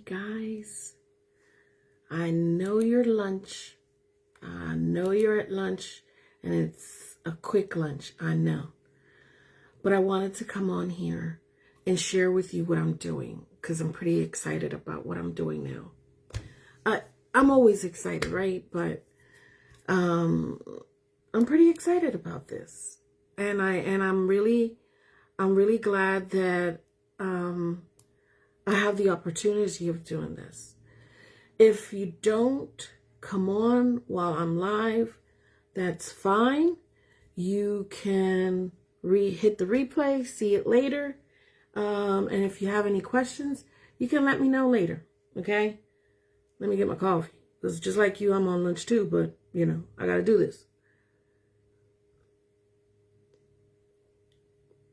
guys. I know you're lunch. I know you're at lunch, and it's a quick lunch. I know. But I wanted to come on here and share with you what I'm doing because I'm pretty excited about what I'm doing now. I'm always excited, right? But I'm pretty excited about this, and I'm really glad that I have the opportunity of doing this. If you don't come on while I'm live, that's fine. You can hit the replay, see it later. And if you have any questions, you can let me know later, okay? Let me get my coffee. Because just like you, I'm on lunch too, but, you know, I got to do this.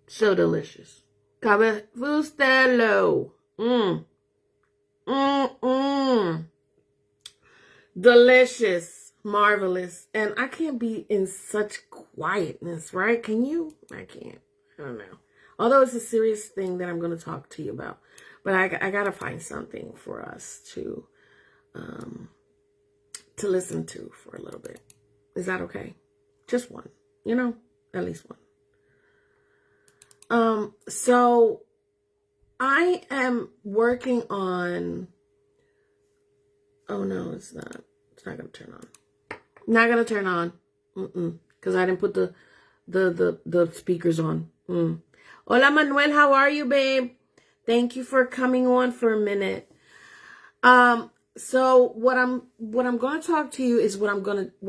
So delicious. Cabe Fustello. Delicious. Marvelous. And I can't be in such quietness, right? Can you? I can't. I don't know. Although it's a serious thing that I'm going to talk to you about. But I got to find something for us to listen to for a little bit. Is that okay? Just one. You know? At least one. So I am working on, oh no, it's not going to turn on. Not going to turn on. Because I didn't put the speakers on. Hola Manuel, how are you, babe? Thank you for coming on for a minute. So what I'm going to talk to you is what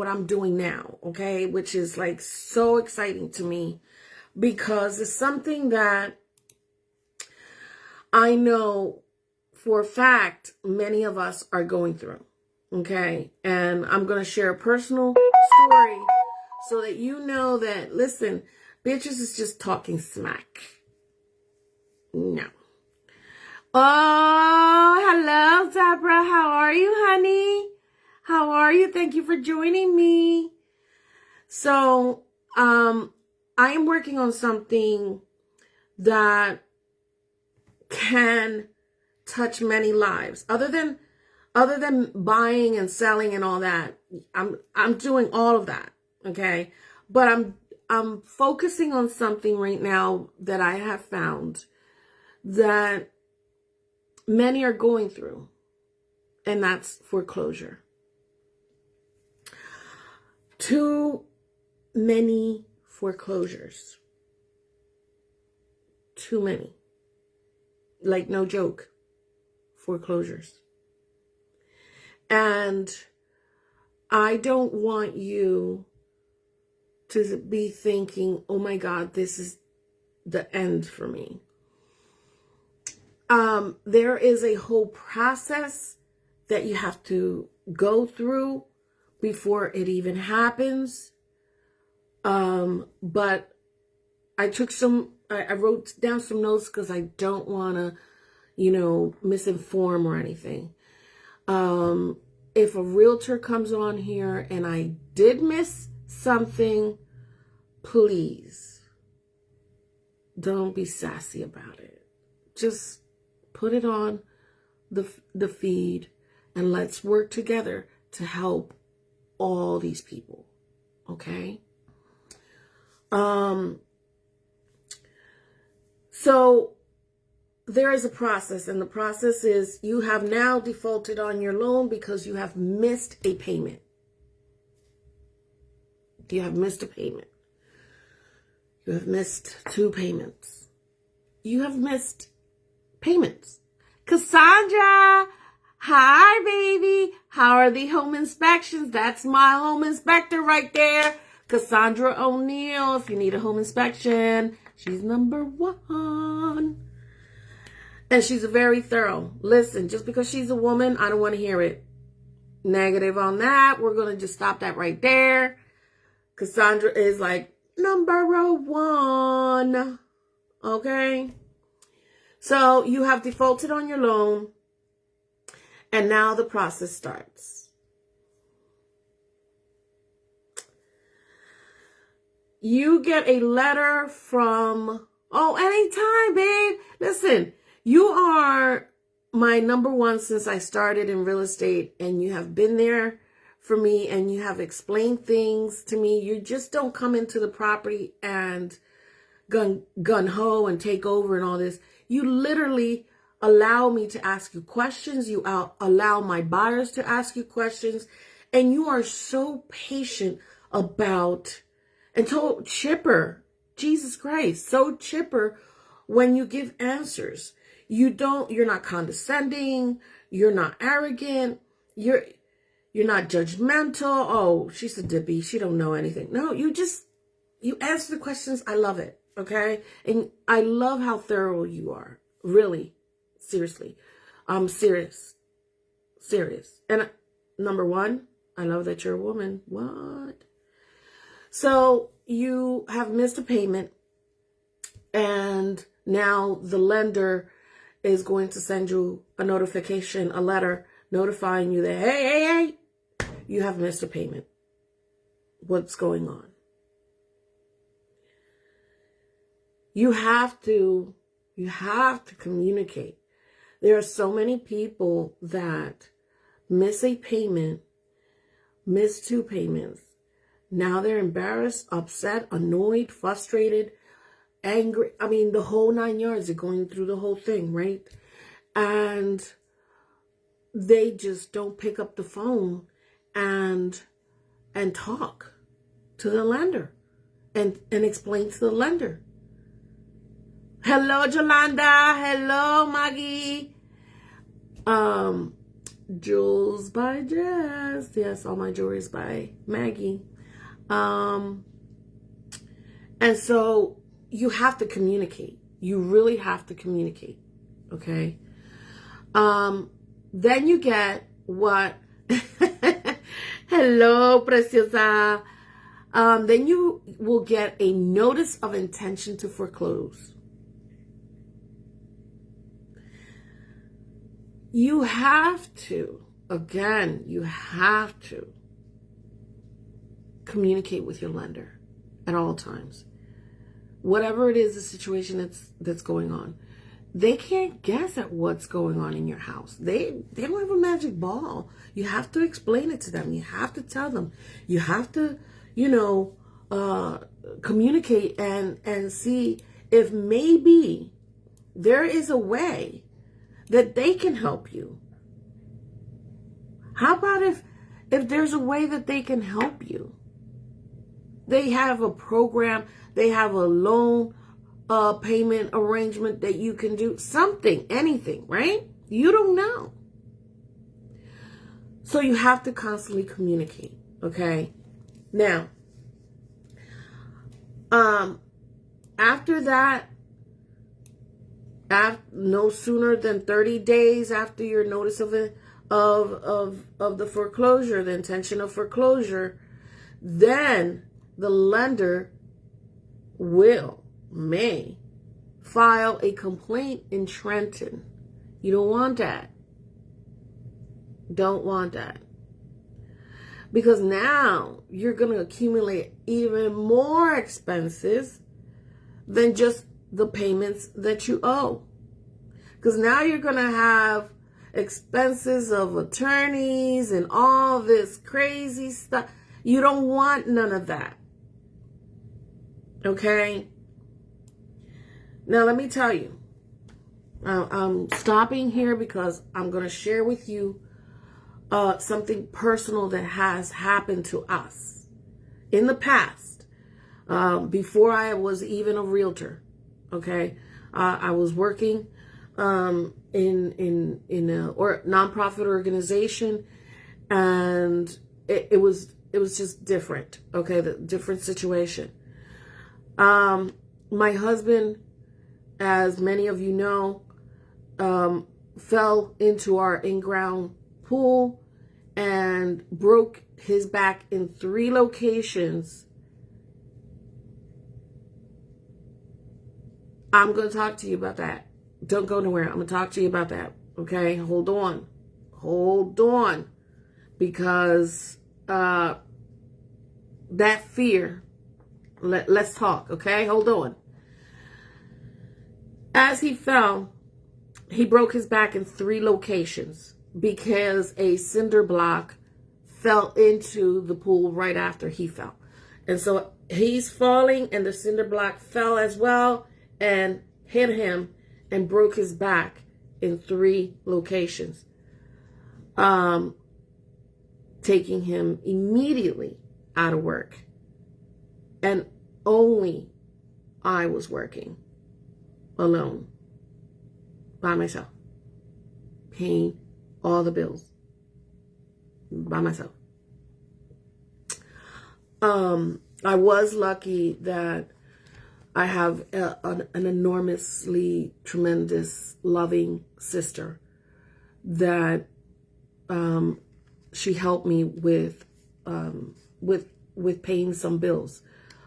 I'm doing now, okay? Which is like so exciting to me because it's something that I know for a fact many of us are going through, okay? And I'm going to share a personal story so that you know that, listen, bitches is just talking smack. No. Oh, hello, Deborah. How are you, honey? How are you? Thank you for joining me. So, I am working on something that can touch many lives. Other than buying and selling and all that, I'm doing all of that, okay? But I'm focusing on something right now that I have found that many are going through, and that's foreclosure. Too many foreclosures. Too many. Like, no joke. Foreclosures. And I don't want you to be thinking, oh my God, this is the end for me. There is a whole process that you have to go through before it even happens. But I wrote down some notes because I don't want to, misinform or anything. If a realtor comes on here and I did miss something, please don't be sassy about it. Just put it on the feed and let's work together to help all these people. Okay? So there is a process, and the process is you have now defaulted on your loan because you have missed a payment. You have missed a payment. You have missed 2 payments. You have missed payments. Cassandra, hi baby. How are the home inspections? That's my home inspector right there. Cassandra O'Neill. If you need a home inspection, she's number 1. And she's very thorough. Listen, just because she's a woman, I don't want to hear it. Negative on that. We're going to just stop that right there. Cassandra is like number 1. Okay? So you have defaulted on your loan, and now the process starts. You get a letter from, anytime, babe. Listen, you are my number one since I started in real estate, and you have been there for me and you have explained things to me. You just don't come into the property and gun ho and take over and all this. You literally allow me to ask you questions. You allow my buyers to ask you questions. And you are so patient about, and so chipper, Jesus Christ, so chipper when you give answers. You're not condescending. You're not arrogant. You're not judgmental. Oh, she's a dippy. She don't know anything. No, you answer the questions. I love it. Okay. And I love how thorough you are. Really. Seriously. Serious. And number one, I love that you're a woman. What? So you have missed a payment, and now the lender is going to send you a notification, a letter notifying you that, hey, you have missed a payment. What's going on? You have to communicate. There are so many people that miss a payment, miss 2 payments. Now they're embarrassed, upset, annoyed, frustrated, angry. I mean, the whole 9 yards. They're going through the whole thing, right? And they just don't pick up the phone and talk to the lender and explain to the lender. Hello, Jolanda. Hello, Maggie. Jewels by Jazz. Yes, all my jewelry is by Maggie. And so you have to communicate. You really have to communicate. Okay. Then you get what? Hello, preciosa. Then you will get a notice of intention to foreclose. You have to communicate with your lender at all times. Whatever it is, the situation that's going on. They can't guess at what's going on in your house. They don't have a magic ball. You have to explain it to them. You have to tell them. You have to, communicate and see if maybe there is a way that they can help you. How about if there's a way that they can help you? They have a program, they have a loan payment arrangement that you can do. Something, anything, right? You don't know. So you have to constantly communicate, okay? Now, after that, no sooner than 30 days after your notice of the foreclosure, the intention of foreclosure, then the lender may file a complaint in Trenton. You don't want that. Don't want that. Because now you're going to accumulate even more expenses than just the payments that you owe. Because now you're going to have expenses of attorneys and all this crazy stuff. You don't want none of that. Okay? Now let me tell you. I'm stopping here because I'm going to share with you something personal that has happened to us in the past. Before I was even a realtor. Okay? I was working in a nonprofit organization, and it was just different. Okay, the different situation. My husband, as many of you know, fell into our in-ground pool and broke his back in 3 locations. I'm going to talk to you about that. Don't go nowhere. I'm going to talk to you about that. Okay? Hold on. Because that fear, let's talk. Okay? Hold on. As he fell, he broke his back in 3 locations because a cinder block fell into the pool right after he fell. And so he's falling and the cinder block fell as well and hit him and broke his back in 3 locations. Taking him immediately out of work. And only I was working alone by myself, paying all the bills by myself. I was lucky that I have an enormously tremendous, loving sister that she helped me with paying some bills.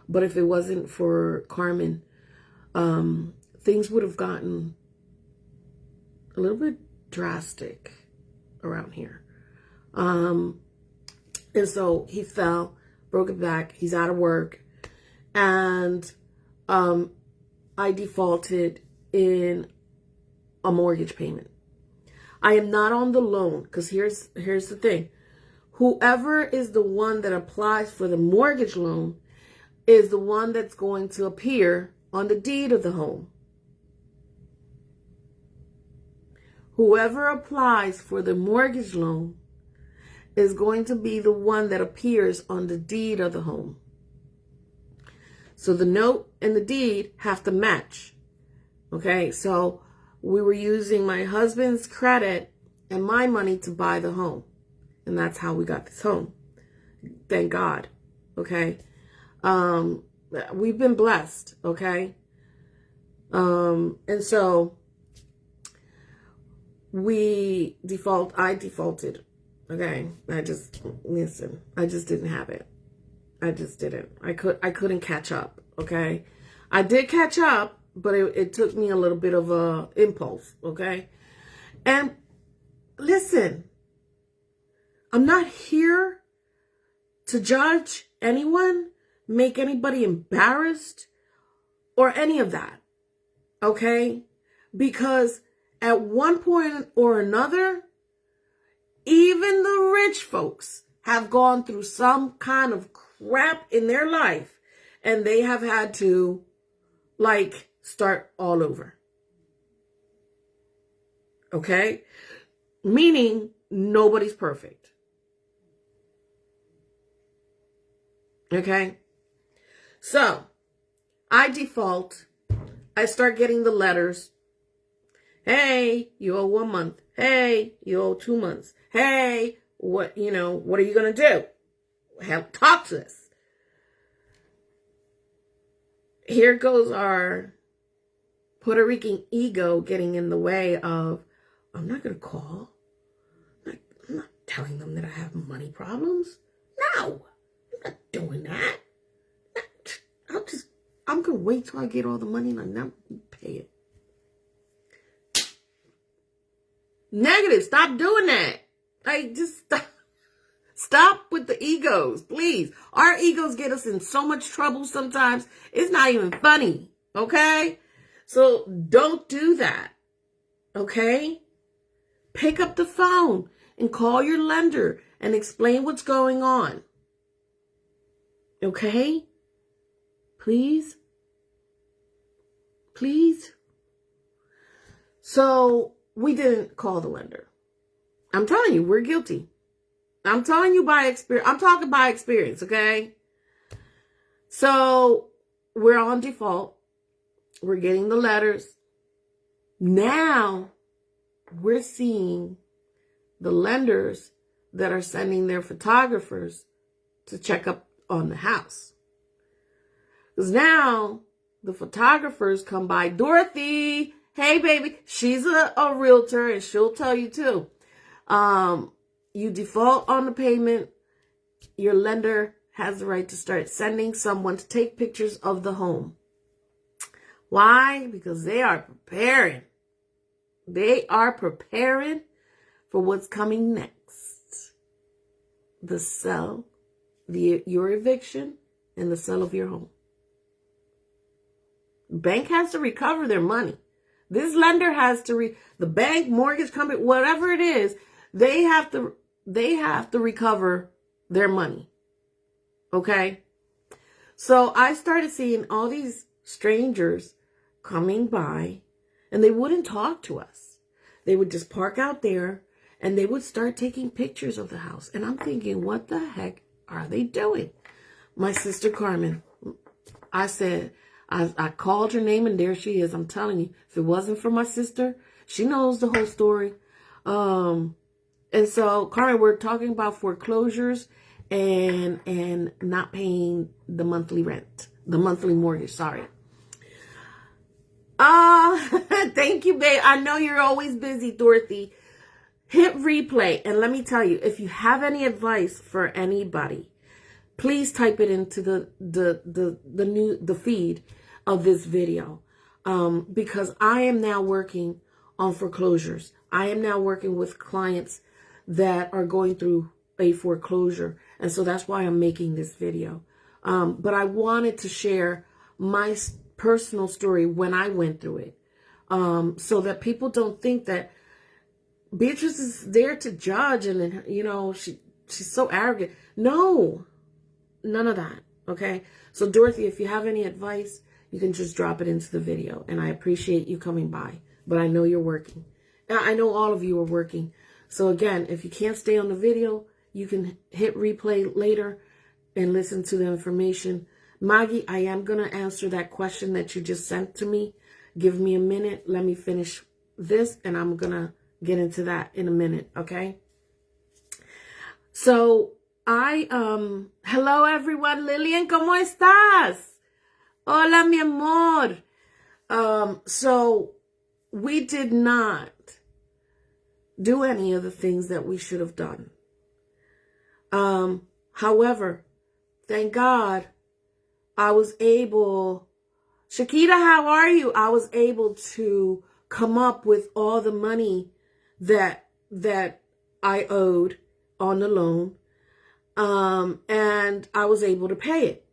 But if it wasn't for Carmen, things would have gotten a little bit drastic around here. And so he fell, broke his back. He's out of work. And I defaulted in a mortgage payment. I am not on the loan because here's the thing. Whoever is the one that applies for the mortgage loan is the one that's going to appear on the deed of the home. Whoever applies for the mortgage loan is going to be the one that appears on the deed of the home. So the note and the deed have to match. Okay, so we were using my husband's credit and my money to buy the home. And that's how we got this home. Thank God. Okay. We've been blessed. Okay. And so I defaulted. Okay. I just didn't have it. I just didn't. I couldn't catch up. Okay. I did catch up, but it took me a little bit of a impulse. Okay. And listen, I'm not here to judge anyone, make anybody embarrassed, or any of that, okay? Because at one point or another, even the rich folks have gone through some kind of crap in their life, and they have had to, start all over, okay? Meaning nobody's perfect. Okay, so I default. I start getting the letters. Hey, you owe 1 month. Hey, you owe 2 months. Hey, what are you going to do? Talk to us. Here goes our Puerto Rican ego getting in the way of, I'm not going to call. I'm not telling them that I have money problems. No. I'm not doing that. I'm going to wait till I get all the money and I'm not going to pay it. Negative. Stop doing that. Just stop with the egos, please. Our egos get us in so much trouble sometimes. It's not even funny. Okay? So don't do that. Okay? Pick up the phone and call your lender and explain what's going on. Okay? Please? Please? So we didn't call the lender. I'm telling you, we're guilty. I'm telling you by experience. I'm talking by experience, okay? So we're on default. We're getting the letters. Now we're seeing the lenders that are sending their photographers to check up on the house. Because now the photographers come by. Dorothy, hey baby, she's a realtor and she'll tell you too. You default on the payment, your lender has the right to start sending someone to take pictures of the home. Why? Because they are preparing. They are preparing for what's coming next. The sale, your eviction, and the sale of your home. Bank has to recover their money. This lender has to, the bank, mortgage company, whatever it is, they have to recover their money. Okay? So I started seeing all these strangers coming by, and they wouldn't talk to us. They would just park out there, and they would start taking pictures of the house. And I'm thinking, what the heck are they doing? My sister Carmen, I said, I called her name, and there she is. I'm telling you, if it wasn't for my sister, she knows the whole story. And so, Carmen, we're talking about foreclosures and not paying the monthly rent, the monthly mortgage, sorry. Thank you, babe. I know you're always busy, Dorothy. Hit replay, and let me tell you, if you have any advice for anybody, please type it into the feed of this video, because I am now working on foreclosures. I am now working with clients that are going through a foreclosure, and so that's why I'm making this video. But I wanted to share my personal story when I went through it, so that people don't think that Beatrice is there to judge and, you know, she's so arrogant. No, none of that. Okay. So Dorothy, if you have any advice, you can just drop it into the video, and I appreciate you coming by, but I know you're working. I know all of you are working. So again, if you can't stay on the video, you can hit replay later and listen to the information. Maggie, I am going to answer that question that you just sent to me. Give me a minute. Let me finish this, and I'm going to get into that in a minute, okay? So, hello everyone. Lillian, ¿cómo estás? Hola, mi amor. So, we did not do any of the things that we should have done. However, thank God, I was able, Shakita, how are you? I was able to come up with all the money that I owed on the loan, and I was able to pay it.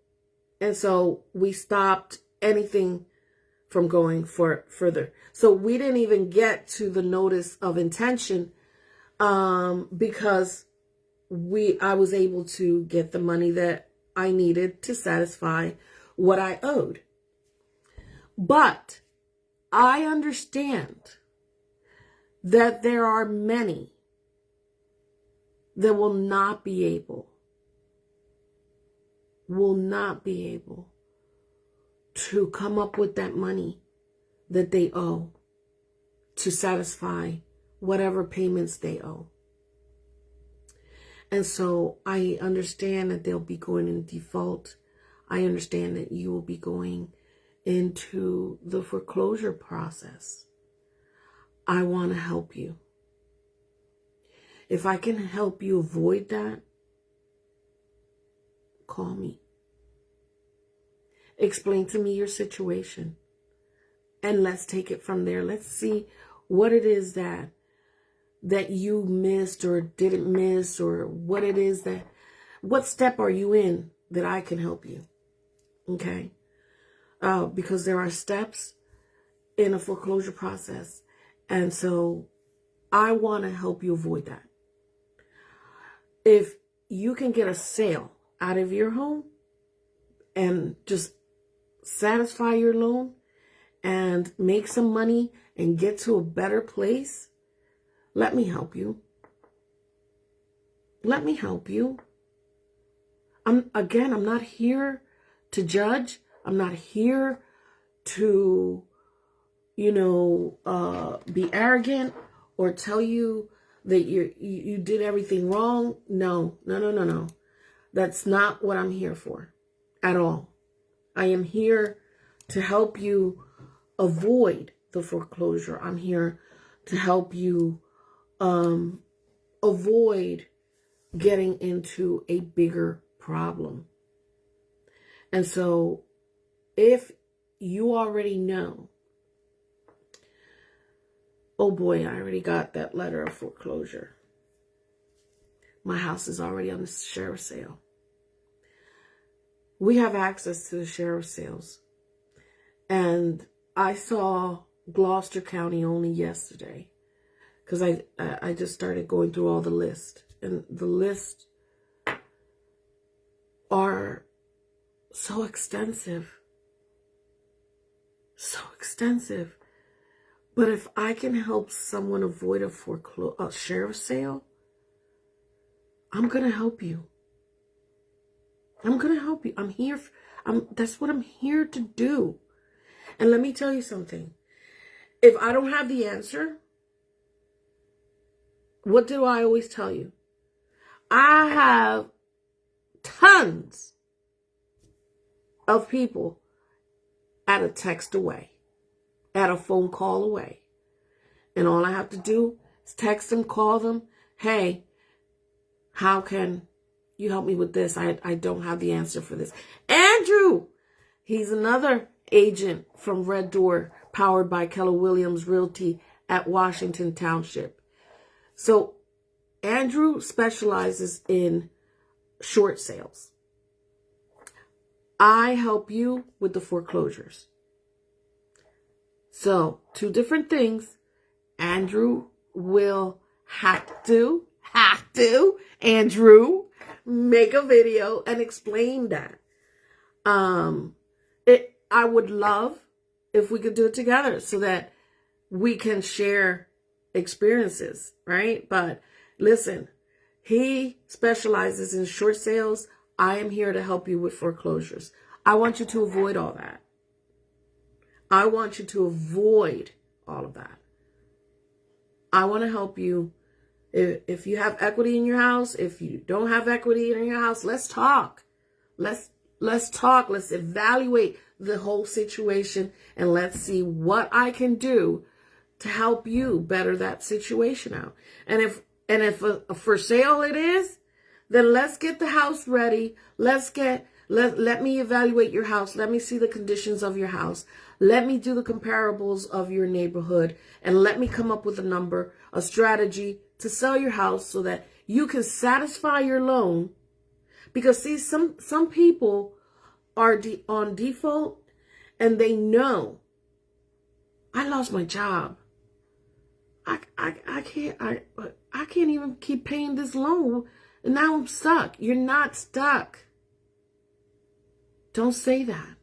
And so we stopped anything from going further. So we didn't even get to the notice of intention, because I was able to get the money that I needed to satisfy what I owed. But I understand that there are many that will not be able to come up with that money that they owe to satisfy whatever payments they owe. And so I understand that they'll be going in default. I understand that you will be going into the foreclosure process. I want to help you. If I can help you avoid that, call me. Explain to me your situation, and let's take it from there. Let's see what it is that you missed or didn't miss, or what it is what step are you in that I can help you. Okay? Because there are steps in a foreclosure process. And so I want to help you avoid that. If you can get a sale out of your home and just satisfy your loan and make some money and get to a better place, let me help you. Let me help you. I'm not here to judge. I'm not here to, be arrogant or tell you that you did everything wrong. No. That's not what I'm here for at all. I am here to help you avoid the foreclosure. I'm here to help you avoid getting into a bigger problem. And so if you already know, oh boy, I already got that letter of foreclosure. My house is already on the sheriff's sale. We have access to the sheriff's sales. And I saw Gloucester County only yesterday, because I just started going through all the list, and the list are so extensive. So extensive. But if I can help someone avoid a sheriff's sale, I'm going to help you. I'm going to help you. I'm here. That's what I'm here to do. And let me tell you something. If I don't have the answer, what do I always tell you? I have tons of people at a text away, at a phone call away. And all I have to do is text them, call them. Hey, how can you help me with this? I don't have the answer for this. Andrew, he's another agent from Red Door, powered by Keller Williams Realty at Washington Township. So Andrew specializes in short sales. I help you with the foreclosures. So 2 different things. Andrew will have to, Andrew, make a video and explain that. I would love if we could do it together so that we can share experiences, right? But listen, he specializes in short sales. I am here to help you with foreclosures. I want you to avoid all that. I want you to avoid all of that. I want to help you. If you have equity in your house, if you don't have equity in your house, let's talk. Let's talk. Let's evaluate the whole situation, and let's see what I can do to help you better that situation out. And if a for sale it is, then let's get the house ready. Let me evaluate your house. Let me see the conditions of your house. Let me do the comparables of your neighborhood, and let me come up with a number, a strategy to sell your house so that you can satisfy your loan. Because see, some people are on default, and they know, I lost my job. I can't even keep paying this loan, and now I'm stuck. You're not stuck. Don't say that.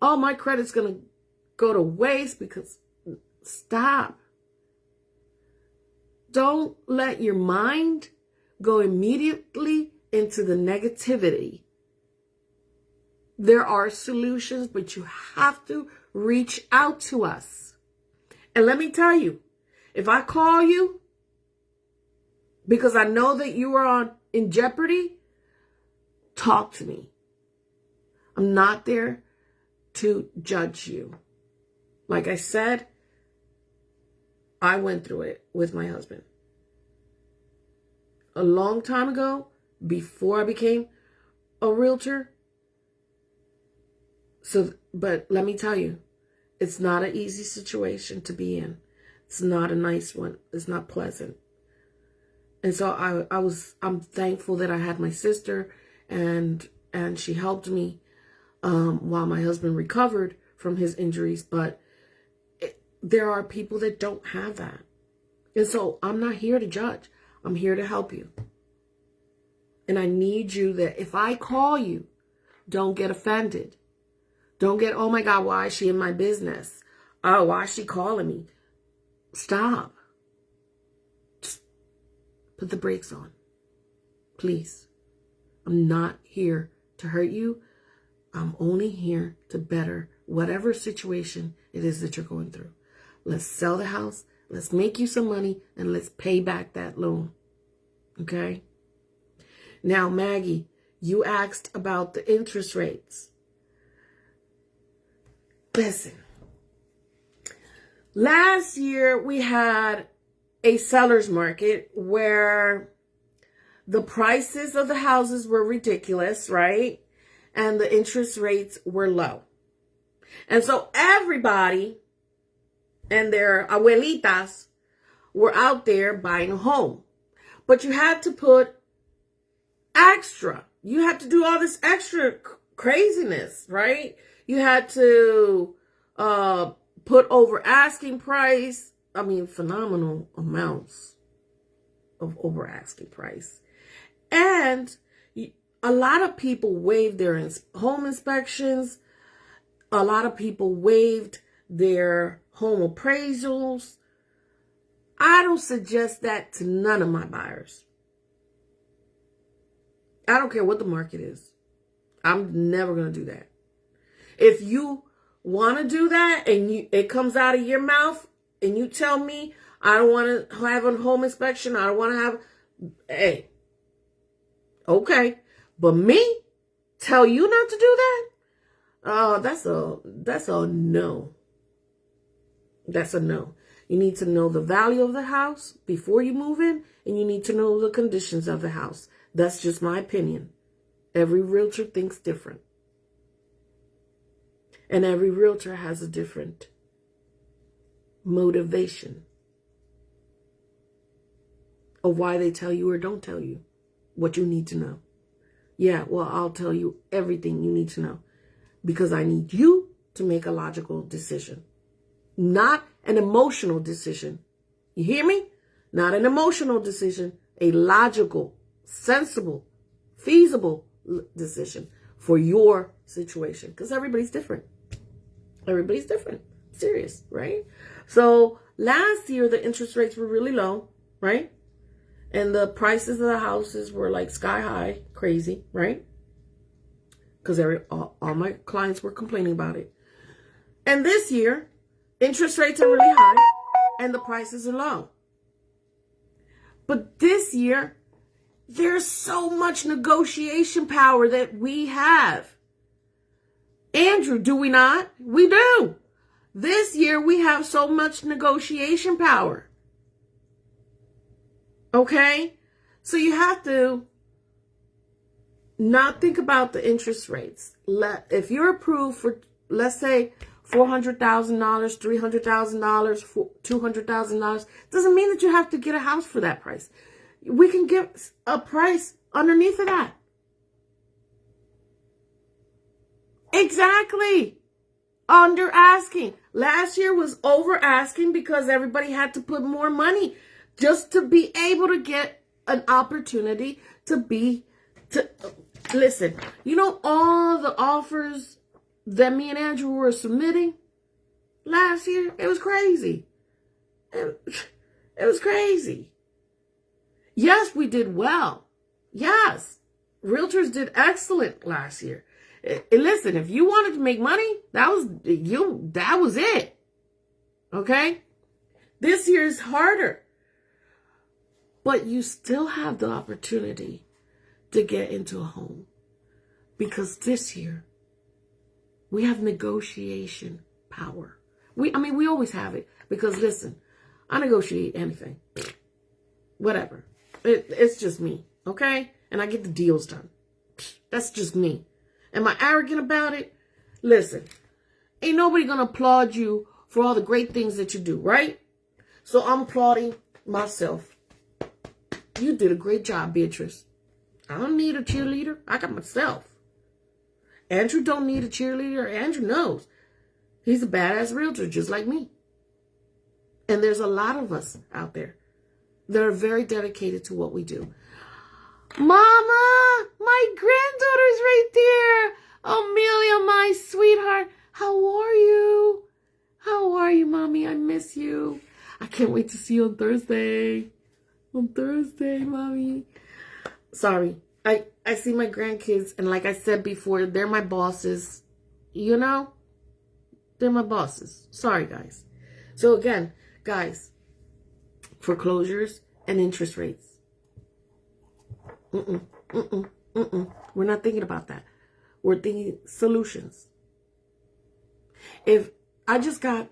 Oh, my credit's going to go to waste because... Stop. Don't let your mind go immediately into the negativity. There are solutions, but you have to reach out to us. And let me tell you, if I call you because I know that you are in jeopardy, talk to me. I'm not there to judge you. Like I said, I went through it with my husband. A long time ago, before I became a realtor. But let me tell you, it's not an easy situation to be in. It's not a nice one. It's not pleasant. And so I'm thankful that I had my sister, and she helped me while my husband recovered from his injuries. But there are people that don't have that. And so I'm not here to judge. I'm here to help you. And I need you that if I call you, don't get offended. Don't get, oh my God, why is she in my business? Oh, why is she calling me? Stop. Just put the brakes on. Please. I'm not here to hurt you. I'm only here to better whatever situation it is that you're going through. Let's sell the house. Let's make you some money, and let's pay back that loan. Okay? Now, Maggie, you asked about the interest rates. Listen. Last year, we had a seller's market where the prices of the houses were ridiculous, right? And the interest rates were low. And so everybody and their abuelitas were out there buying a home. But you had to put extra. You had to do all this extra craziness, right? You had to put over asking price. I mean, phenomenal amounts of over asking price. And a lot of people waived their home inspections. A lot of people waived their home appraisals. I don't suggest that to none of my buyers. I don't care what the market is. I'm never going to do that. If you want to do that and it comes out of your mouth and you tell me I don't want to have a home inspection, I don't want to have, hey, okay. But me tell you not to do that? Oh, that's a no. That's a no. You need to know the value of the house before you move in, and you need to know the conditions of the house. That's just my opinion. Every realtor thinks different. And every realtor has a different motivation of why they tell you or don't tell you what you need to know. Yeah, well, I'll tell you everything you need to know because I need you to make a logical decision, not an emotional decision. You hear me? Not an emotional decision, a logical, sensible, feasible decision for your situation because everybody's different. Everybody's different. Serious, right? So last year, the interest rates were really low, right? And the prices of the houses were like sky high, crazy, right? Because all my clients were complaining about it. And this year, interest rates are really high and the prices are low. But this year, there's so much negotiation power that we have. Andrew, do we not? We do. This year, we have so much negotiation power. Okay? So you have to not think about the interest rates. If you're approved for, let's say, $400,000, $300,000, $200,000, doesn't mean that you have to get a house for that price. We can get a price underneath of that. Exactly. Under asking. Last year was over asking because everybody had to put more money just to be able to get an opportunity to listen. You know all the offers that me and Andrew were submitting last year? It was crazy. It was crazy. Yes, we did well. Yes, realtors did excellent last year. Listen, if you wanted to make money, that was it. Okay? This year is harder. But you still have the opportunity to get into a home. Because this year, we have negotiation power. We always have it. Because listen, I negotiate anything. Whatever. It's just me. Okay? And I get the deals done. That's just me. Am I arrogant about it? Listen, ain't nobody gonna applaud you for all the great things that you do, right? So I'm applauding myself. You did a great job, Beatrice. I don't need a cheerleader. I got myself. Andrew don't need a cheerleader. Andrew knows. He's a badass realtor just like me. And there's a lot of us out there that are very dedicated to what we do. Mama, my granddaughter's right there. Amelia, my sweetheart. How are you? How are you, Mommy? I miss you. I can't wait to see you on Thursday. On Thursday, Mommy. Sorry. I see my grandkids, and like I said before, they're my bosses. You know? They're my bosses. Sorry, guys. So again, guys, foreclosures and interest rates. We're not thinking about that. We're thinking solutions. If I just got,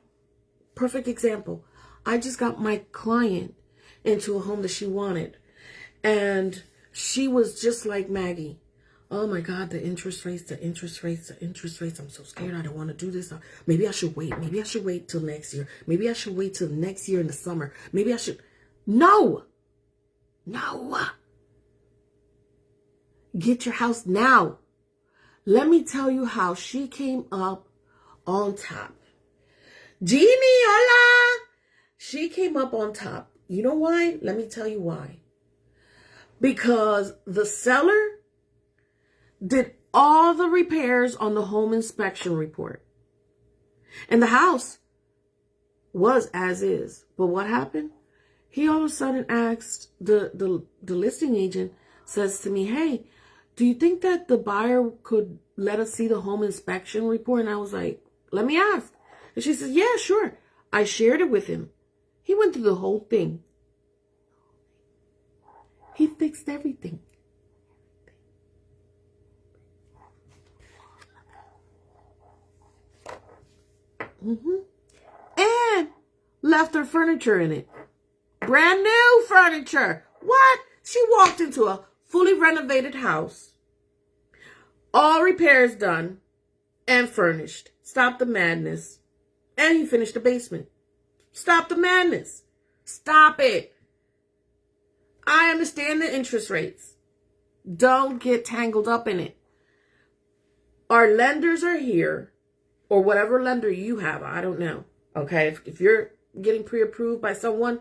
perfect example, I just got my client into a home that she wanted. And she was just like Maggie. Oh my God, the interest rates. I'm so scared. I don't want to do this. Maybe I should wait. Maybe I should wait till next year. Maybe I should wait till next year in the summer. Maybe I should. No. Get your house now. Let me tell you how she came up on top. Jeannie, hola. She came up on top. You know why? Let me tell you why. Because the seller did all the repairs on the home inspection report. And the house was as is. But what happened? He all of a sudden asked, the listing agent says to me, hey, do you think that the buyer could let us see the home inspection report? And I was like, let me ask. And she says, yeah, sure. I shared it with him. He went through the whole thing. He fixed everything. And left her furniture in it. Brand new furniture. What? She walked into a fully renovated house. All repairs done and furnished. Stop the madness. And he finished the basement. Stop the madness. Stop it. I understand the interest rates. Don't get tangled up in it. Our lenders are here, or whatever lender you have. I don't know. Okay, if you're getting pre-approved by someone,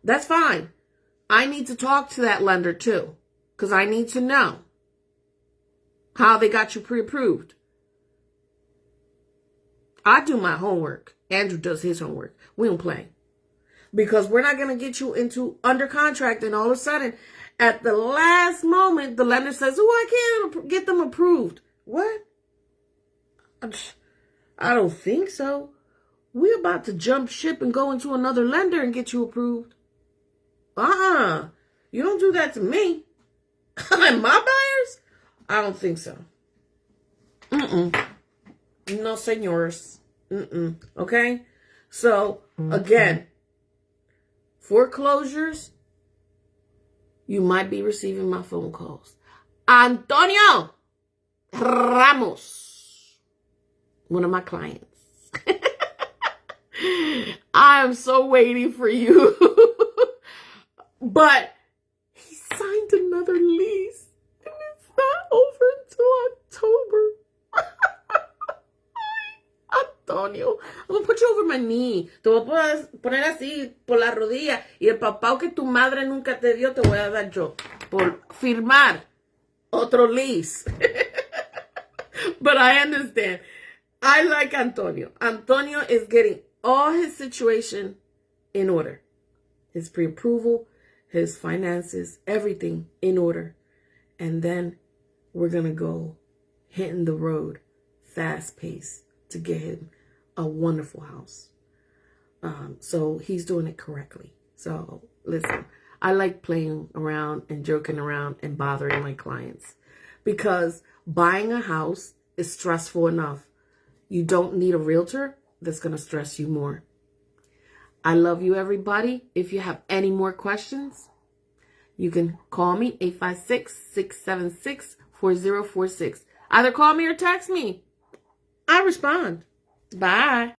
that's fine. I need to talk to that lender too, because I need to know how they got you pre-approved. I do my homework. Andrew does his homework. We don't play. Because we're not going to get you into under contract and all of a sudden, at the last moment, the lender says, oh, I can't get them approved. What? I don't think so. We're about to jump ship and go into another lender and get you approved. You don't do that to me. And my buyers? I don't think so. No, señores. Okay? So, again, foreclosures, you might be receiving my phone calls. Antonio Ramos, one of my clients. I am so waiting for you. But he signed another lease and it's not over until October. Antonio, I'm going to put you over my knee. Te voy a poner así por la rodilla. Y el papá que tu madre nunca te dio, te voy a dar yo. Por firmar otro lease. But I understand. I like Antonio. Antonio is getting all his situation in order. His pre-approval, his finances, everything in order. And then we're going to go hitting the road fast pace to get him a wonderful house. So he's doing it correctly. So listen, I like playing around and joking around and bothering my clients because buying a house is stressful enough. You don't need a realtor that's going to stress you more. I love you, everybody. If you have any more questions, you can call me 856-676-4046. Either call me or text me. I respond. Bye.